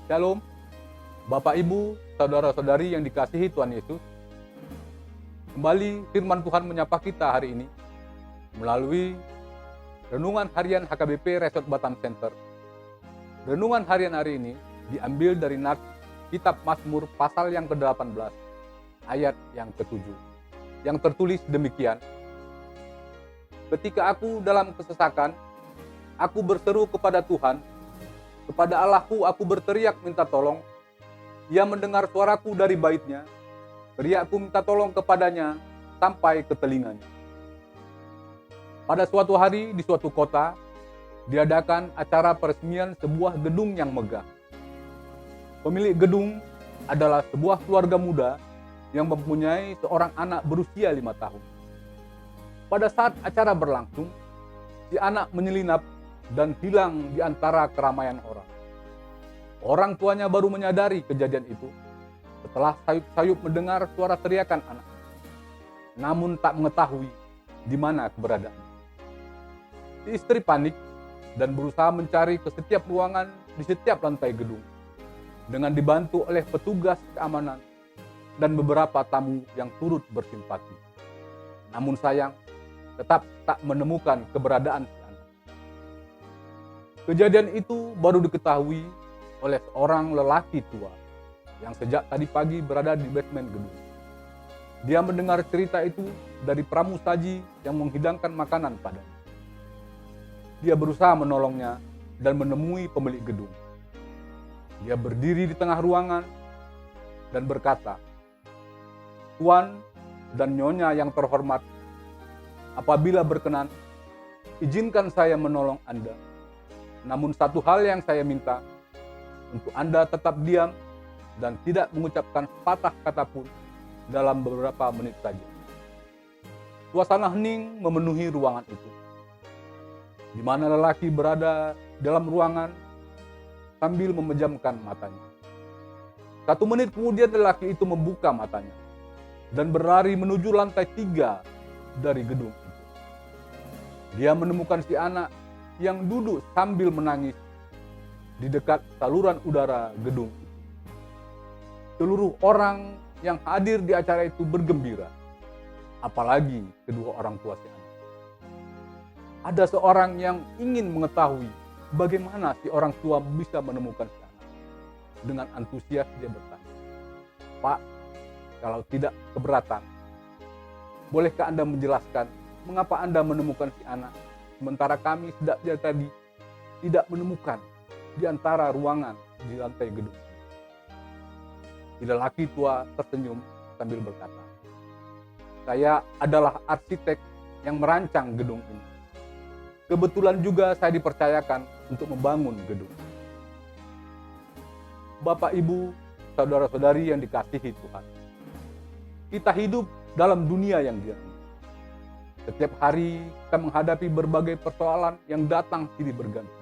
Shalom, Bapak Ibu, Saudara-saudari yang dikasihi Tuhan Yesus. Kembali firman Tuhan menyapa kita hari ini melalui Renungan Harian HKBP Resort Batam Center. Renungan harian hari ini diambil dari nats Kitab Mazmur pasal yang ke-18, ayat yang ke-7, yang tertulis demikian. Ketika aku dalam kesesakan, aku berseru kepada Tuhan, kepada Allahku aku berteriak minta tolong. Ia mendengar suaraku dari baitnya, teriakku minta tolong kepadanya sampai ke telinganya. Pada suatu hari di suatu kota, diadakan acara peresmian sebuah gedung yang megah. Pemilik gedung adalah sebuah keluarga muda yang mempunyai seorang anak berusia 5 tahun. Pada saat acara berlangsung, si anak menyelinap dan hilang di antara keramaian orang. Orang tuanya baru menyadari kejadian itu setelah sayup-sayup mendengar suara teriakan anak, namun tak mengetahui di mana keberadaannya. Si istri panik dan berusaha mencari ke setiap ruangan di setiap lantai gedung dengan dibantu oleh petugas keamanan dan beberapa tamu yang turut bersimpati. Namun sayang, tetap tak menemukan keberadaan si anak. Kejadian itu baru diketahui oleh seorang lelaki tua yang sejak tadi pagi berada di basement gedung. Dia mendengar cerita itu dari pramusaji yang menghidangkan makanan padanya. Dia berusaha menolongnya dan menemui pemilik gedung. Dia berdiri di tengah ruangan dan berkata, "Tuan dan Nyonya yang terhormat, apabila berkenan, izinkan saya menolong Anda. Namun satu hal yang saya minta, untuk Anda tetap diam dan tidak mengucapkan patah kata pun dalam beberapa menit saja." Suasana hening memenuhi ruangan itu, di mana lelaki berada dalam ruangan sambil memejamkan matanya. 1 menit kemudian lelaki itu membuka matanya dan berlari menuju lantai 3 dari gedung itu. Dia menemukan si anak yang duduk sambil menangis di dekat saluran udara gedung itu. Seluruh orang yang hadir di acara itu bergembira, apalagi kedua orang tua si anak. Ada seorang yang ingin mengetahui bagaimana si orang tua bisa menemukan si anak. Dengan antusias dia bertanya, "Pak, kalau tidak keberatan, bolehkah Anda menjelaskan mengapa Anda menemukan si anak, sementara kami sejak tadi tidak menemukan di antara ruangan di lantai gedung?" Si lelaki tua tersenyum sambil berkata, "Saya adalah arsitek yang merancang gedung ini. Kebetulan juga saya dipercayakan untuk membangun gedung." Bapak, Ibu, Saudara-saudari yang dikasihi Tuhan, kita hidup dalam dunia yang diam. Setiap hari kita menghadapi berbagai persoalan yang datang silih berganti.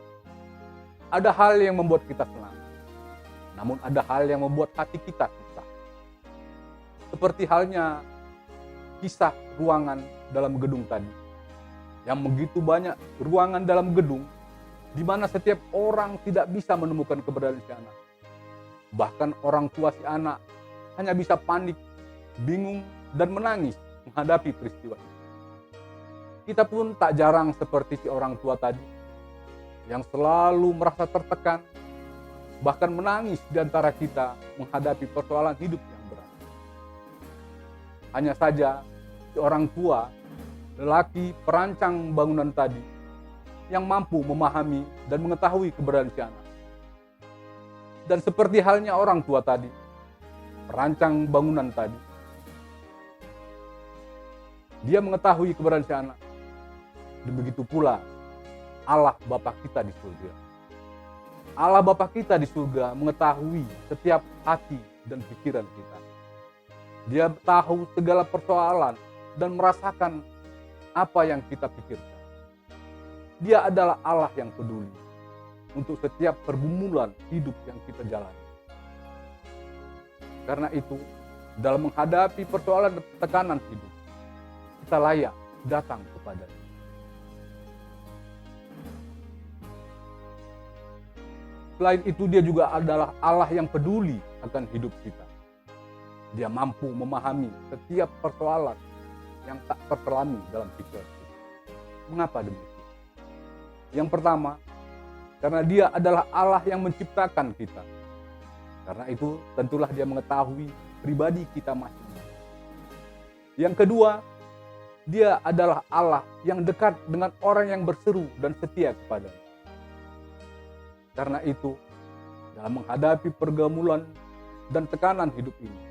Ada hal yang membuat kita senang, namun ada hal yang membuat hati kita susah. Seperti halnya kisah ruangan dalam gedung tadi, yang begitu banyak ruangan dalam gedung di mana setiap orang tidak bisa menemukan keberadaan si anak. Bahkan orang tua si anak hanya bisa panik, bingung, dan menangis menghadapi peristiwa itu. Kita pun tak jarang seperti si orang tua tadi, yang selalu merasa tertekan, bahkan menangis di antara kita menghadapi persoalan hidup yang berat. Hanya saja si orang tua, lelaki perancang bangunan tadi, yang mampu memahami dan mengetahui keberadaan si anak. Dan seperti halnya orang tua tadi, perancang bangunan tadi, dia mengetahui keberadaan si anak. Dan begitu pula Allah Bapa kita di surga. Allah Bapa kita di surga mengetahui setiap hati dan pikiran kita. Dia tahu segala persoalan dan merasakan apa yang kita pikirkan. Dia adalah Allah yang peduli untuk setiap pergumulan hidup yang kita jalani. Karena itu, dalam menghadapi persoalan dan tekanan hidup, kita layak datang kepada-Nya. Selain itu, dia juga adalah Allah yang peduli akan hidup kita. Dia mampu memahami setiap persoalan yang tak terselami dalam pikiran kita. Mengapa demikian? Yang pertama, karena dia adalah Allah yang menciptakan kita. Karena itu tentulah dia mengetahui pribadi kita masing-masing. Yang kedua, dia adalah Allah yang dekat dengan orang yang berseru dan setia kepadanya. Karena itu, dalam menghadapi pergumulan dan tekanan hidup ini,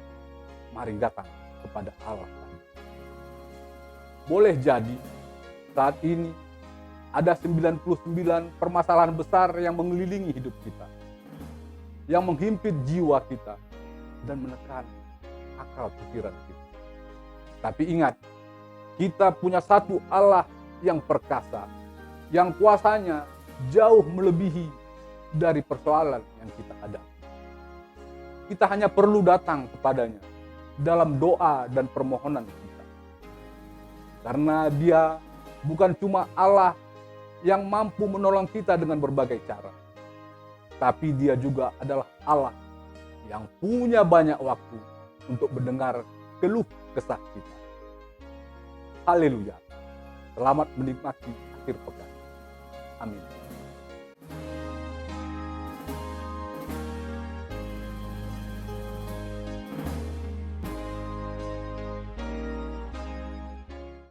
mari datang kepada Allah. Boleh jadi saat ini ada 99 permasalahan besar yang mengelilingi hidup kita, yang menghimpit jiwa kita dan menekan akal pikiran kita. Tapi ingat, kita punya satu Allah yang perkasa, yang kuasanya jauh melebihi dari persoalan yang kita hadapi. Kita hanya perlu datang kepadanya dalam doa dan permohonan kita. Karena dia bukan cuma Allah yang mampu menolong kita dengan berbagai cara, tapi dia juga adalah Allah yang punya banyak waktu untuk mendengar keluh kesah kita. Haleluya. Selamat menikmati akhir pekan. Amin.